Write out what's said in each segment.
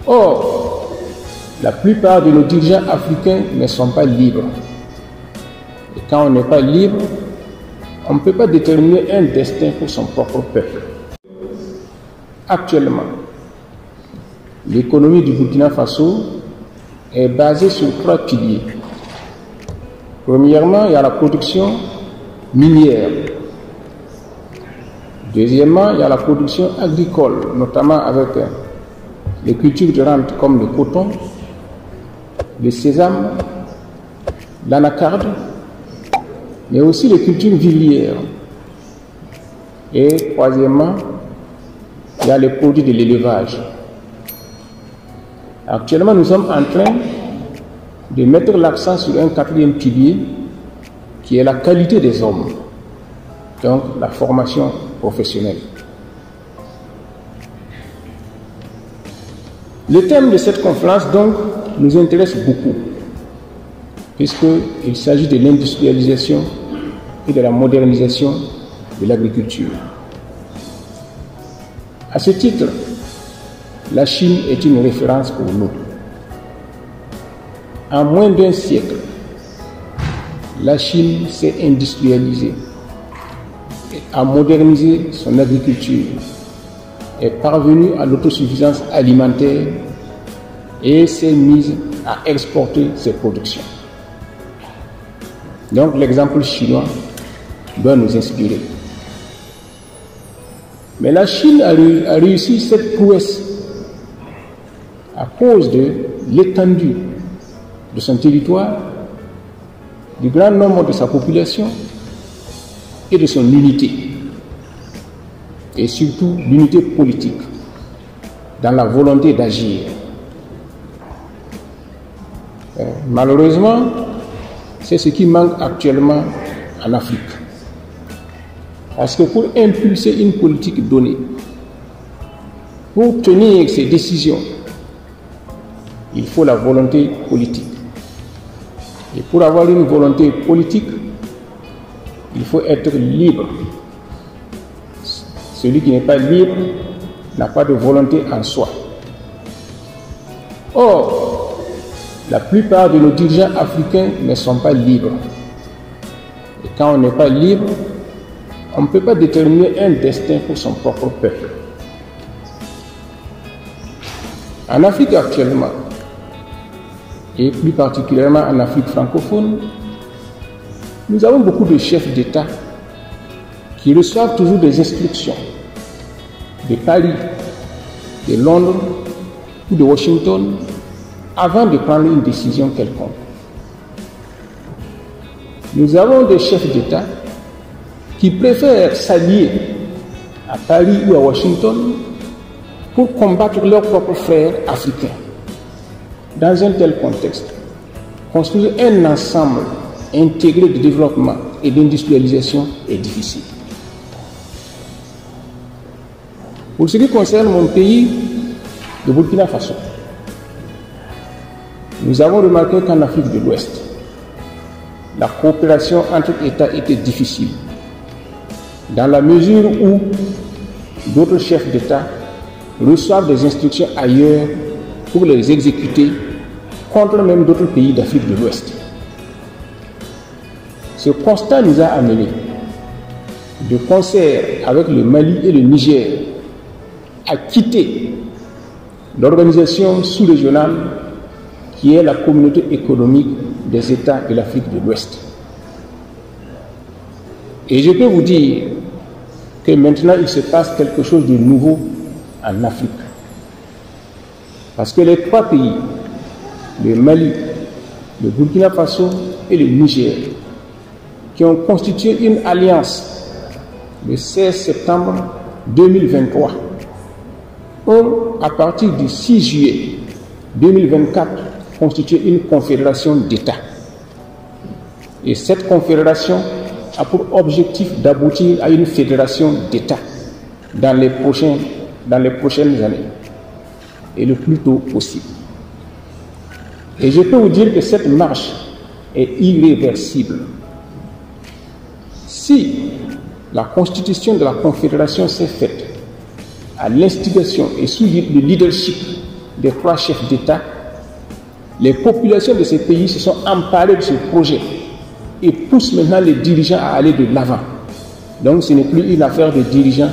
Or, la plupart de nos dirigeants africains ne sont pas libres. Et quand on n'est pas libre, on ne peut pas déterminer un destin pour son propre peuple. Actuellement, l'économie du Burkina Faso est basée sur 3 piliers. Premièrement, il y a la production minière. Deuxièmement, il y a la production agricole, notamment avec les cultures de rente comme le coton, le sésame, l'anacarde, mais aussi les cultures vivrières. Et troisièmement, il y a les produits de l'élevage. Actuellement, nous sommes en train de mettre l'accent sur un 4e pilier qui est la qualité des hommes, donc la formation professionnelle. Le thème de cette conférence donc nous intéresse beaucoup, puisqu'il s'agit de l'industrialisation et de la modernisation de l'agriculture. À ce titre, la Chine est une référence pour nous. En moins d'1 siècle, la Chine s'est industrialisée, a modernisé son agriculture, est parvenue à l'autosuffisance alimentaire et s'est mise à exporter ses productions. Donc l'exemple chinois doit nous inspirer. Mais la Chine a réussi cette prouesse à cause de l'étendue de son territoire, du grand nombre de sa population et de son unité, et surtout l'unité politique, dans la volonté d'agir. Malheureusement, c'est ce qui manque actuellement en Afrique. Parce que pour impulser une politique donnée, pour tenir ses décisions, il faut la volonté politique. Et pour avoir une volonté politique, il faut être libre. Celui qui n'est pas libre n'a pas de volonté en soi. Or, la plupart de nos dirigeants africains ne sont pas libres. Et quand on n'est pas libre, on ne peut pas déterminer un destin pour son propre peuple. En Afrique actuellement, et plus particulièrement en Afrique francophone, nous avons beaucoup de chefs d'État qui reçoivent toujours des instructions de Paris, de Londres ou de Washington avant de prendre une décision quelconque. Nous avons des chefs d'État qui préfèrent s'allier à Paris ou à Washington pour combattre leurs propres frères africains. Dans un tel contexte, construire un ensemble intégré de développement et d'industrialisation est difficile. Pour ce qui concerne mon pays, le Burkina Faso, nous avons remarqué qu'en Afrique de l'Ouest, la coopération entre États était difficile, dans la mesure où d'autres chefs d'État reçoivent des instructions ailleurs pour les exécuter contre même d'autres pays d'Afrique de l'Ouest. Ce constat nous a amenés, de concert avec le Mali et le Niger, à quitter l'organisation sous-régionale qui est la communauté économique des États de l'Afrique de l'Ouest. Et je peux vous dire que maintenant il se passe quelque chose de nouveau en Afrique. Parce que les 3 pays, le Mali, le Burkina Faso et le Niger, qui ont constitué une alliance le 16 septembre 2023, ont, à partir du 6 juillet 2024, constitué une confédération d'États. Et cette confédération a pour objectif d'aboutir à une fédération d'États dans les prochaines années, et le plus tôt possible. Et je peux vous dire que cette marche est irréversible. Si la constitution de la confédération s'est faite à l'instigation et sous le leadership des 3 chefs d'État, les populations de ces pays se sont emparées de ce projet et poussent maintenant les dirigeants à aller de l'avant. Donc ce n'est plus une affaire des dirigeants,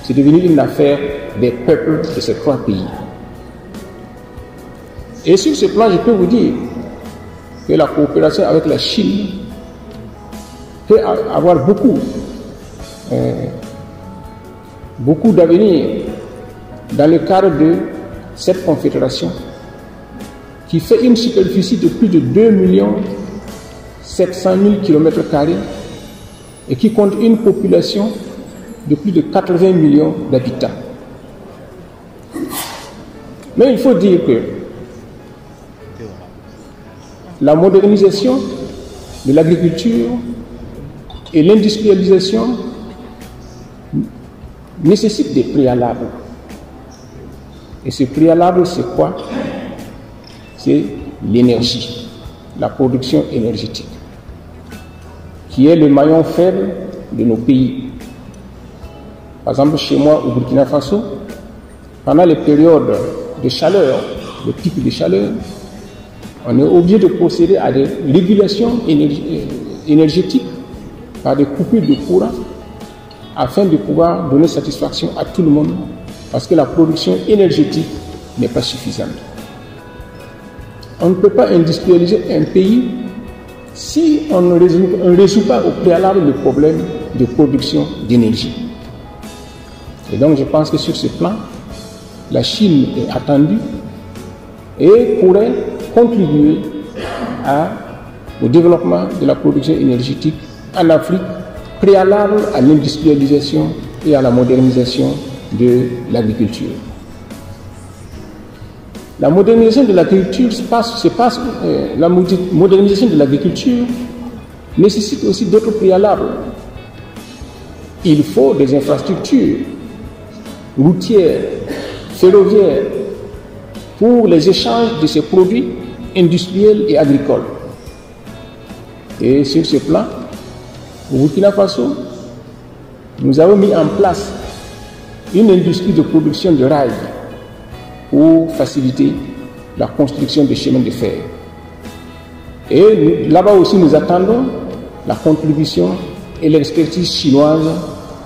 c'est devenu une affaire des peuples de ces 3 pays. Et sur ce plan, je peux vous dire que la coopération avec la Chine peut avoir beaucoup d'avenir dans le cadre de cette confédération qui fait une superficie de plus de 2 700 000 km² et qui compte une population de plus de 80 millions d'habitants. Mais il faut dire que la modernisation de l'agriculture et l'industrialisation nécessitent des préalables. Et ce préalable, c'est quoi? C'est l'énergie, la production énergétique, qui est le maillon faible de nos pays. Par exemple, chez moi, au Burkina Faso, pendant les périodes de chaleur, le pic de chaleur, on est obligé de procéder à des régulations énergétiques par des coupures de courant afin de pouvoir donner satisfaction à tout le monde parce que la production énergétique n'est pas suffisante. On ne peut pas industrialiser un pays si on ne résout pas au préalable le problème de production d'énergie. Et donc je pense que sur ce plan, la Chine est attendue et pourrait contribuer au développement de la production énergétique en Afrique, préalable à l'industrialisation et à la modernisation de l'agriculture. La modernisation de l'agriculture nécessite aussi d'autres préalables. Il faut des infrastructures routières, ferroviaires, pour les échanges de ces produits industriels et agricoles. Et sur ce plan, au Burkina Faso, nous avons mis en place une industrie de production de rails pour faciliter la construction des chemins de fer. Et là-bas aussi, nous attendons la contribution et l'expertise chinoise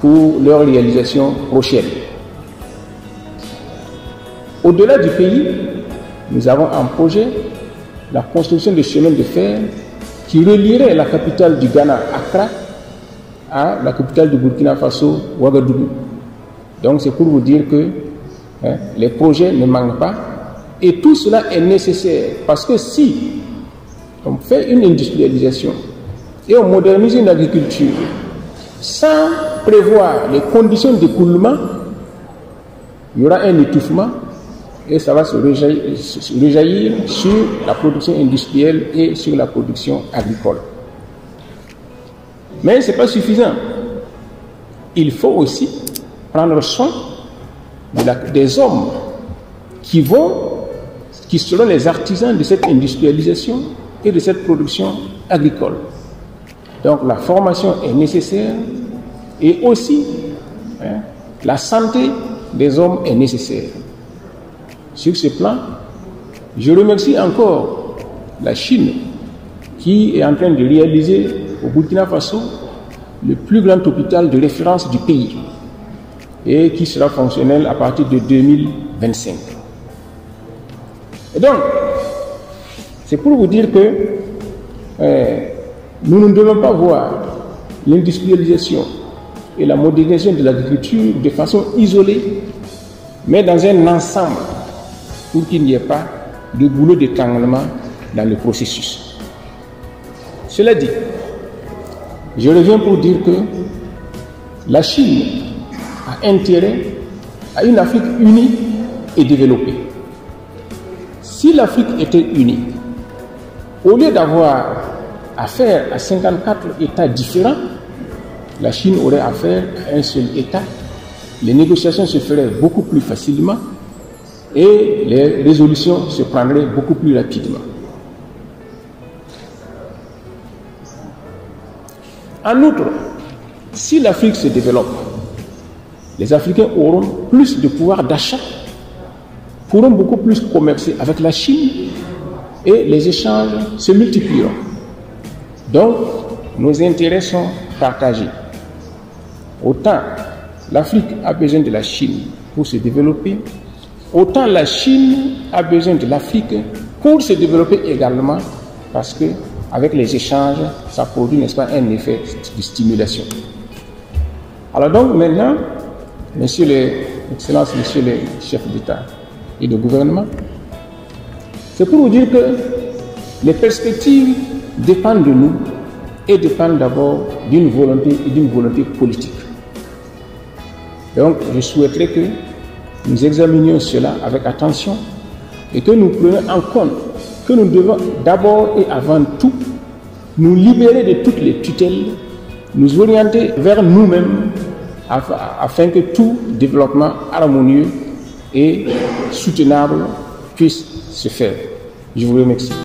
pour leur réalisation prochaine. Au-delà du pays, nous avons en projet la construction de chemins de fer qui relierait la capitale du Ghana, Accra, à la capitale du Burkina Faso, Ouagadougou. Donc c'est pour vous dire que les projets ne manquent pas et tout cela est nécessaire parce que si on fait une industrialisation et on modernise une agriculture sans prévoir les conditions d'écoulement, il y aura un étouffement et ça va se rejaillir sur la production industrielle et sur la production agricole. Mais ce n'est pas suffisant. Il faut aussi prendre soin des hommes qui seront les artisans de cette industrialisation et de cette production agricole. Donc la formation est nécessaire et aussi la santé des hommes est nécessaire. Sur ce plan, je remercie encore la Chine qui est en train de réaliser au Burkina Faso le plus grand hôpital de référence du pays et qui sera fonctionnel à partir de 2025. Et donc, c'est pour vous dire que nous ne devons pas voir l'industrialisation et la modernisation de l'agriculture de façon isolée, mais dans un ensemble pour qu'il n'y ait pas de goulot d'étranglement dans le processus. Cela dit, je reviens pour dire que la Chine a intérêt à une Afrique unie et développée. Si l'Afrique était unie, au lieu d'avoir affaire à 54 États différents, la Chine aurait affaire à un seul État. Les négociations se feraient beaucoup plus facilement et les résolutions se prendraient beaucoup plus rapidement. En outre, si l'Afrique se développe, les Africains auront plus de pouvoir d'achat pourront beaucoup plus commercer avec la Chine et les échanges se multiplieront. Donc, nos intérêts sont partagés. Autant l'Afrique a besoin de la Chine pour se développer, autant la Chine a besoin de l'Afrique pour se développer également, parce que avec les échanges, ça produit, n'est-ce pas, un effet de stimulation. Alors donc maintenant, Excellences, messieurs les chefs d'État et de gouvernement, c'est pour vous dire que les perspectives dépendent de nous et dépendent d'abord d'une volonté politique. Donc je souhaiterais que nous examinions cela avec attention et que nous prenions en compte que nous devons d'abord et avant tout nous libérer de toutes les tutelles, nous orienter vers nous-mêmes afin que tout développement harmonieux et soutenable puisse se faire. Je vous remercie.